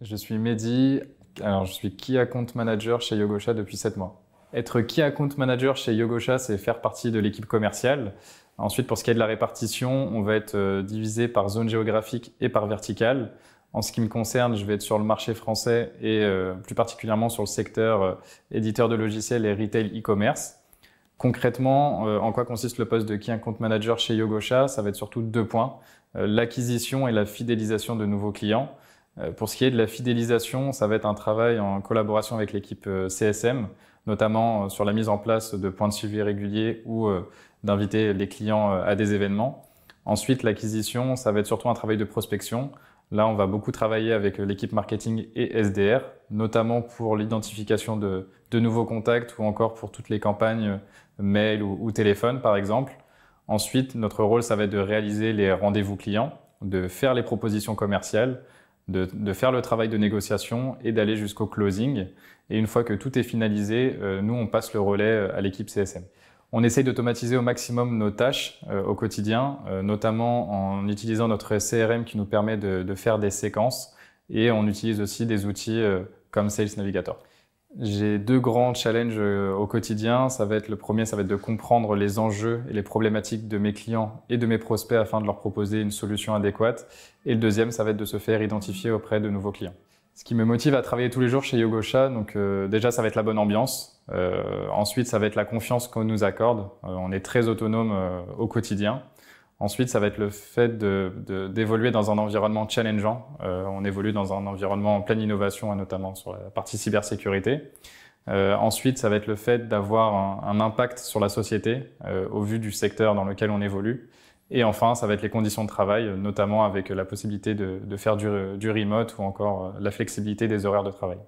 Je suis Mehdi, alors je suis Key Account Manager chez Yogosha depuis 7 mois. Être Key Account Manager chez Yogosha, c'est faire partie de l'équipe commerciale. Ensuite, pour ce qui est de la répartition, on va être divisé par zone géographique et par verticale. En ce qui me concerne, je vais être sur le marché français et plus particulièrement sur le secteur éditeur de logiciels et retail e-commerce. Concrètement, en quoi consiste le poste de Key Account Manager chez Yogosha? Ça va être surtout 2 points, l'acquisition et la fidélisation de nouveaux clients. Pour ce qui est de la fidélisation, ça va être un travail en collaboration avec l'équipe CSM, notamment sur la mise en place de points de suivi réguliers ou d'inviter les clients à des événements. Ensuite, l'acquisition, ça va être surtout un travail de prospection. Là, on va beaucoup travailler avec l'équipe marketing et SDR, notamment pour l'identification de nouveaux contacts ou encore pour toutes les campagnes mail ou téléphone, par exemple. Ensuite, notre rôle, ça va être de réaliser les rendez-vous clients, de faire les propositions commerciales, de faire le travail de négociation et d'aller jusqu'au closing. Et une fois que tout est finalisé, nous, on passe le relais à l'équipe CSM. On essaye d'automatiser au maximum nos tâches au quotidien, notamment en utilisant notre CRM qui nous permet de faire des séquences, et on utilise aussi des outils comme Sales Navigator. J'ai 2 grands challenges au quotidien. Le premier, ça va être de comprendre les enjeux et les problématiques de mes clients et de mes prospects afin de leur proposer une solution adéquate. Et le deuxième, ça va être de se faire identifier auprès de nouveaux clients. Ce qui me motive à travailler tous les jours chez Yogosha, déjà, ça va être la bonne ambiance. Ensuite, ça va être la confiance qu'on nous accorde. On est très autonome au quotidien. Ensuite, ça va être le fait d'évoluer dans un environnement challengeant. On évolue dans un environnement en pleine innovation, notamment sur la partie cybersécurité. Ensuite, ça va être le fait d'avoir un impact sur la société au vu du secteur dans lequel on évolue. Et enfin, ça va être les conditions de travail, notamment avec la possibilité de faire du remote ou encore la flexibilité des horaires de travail.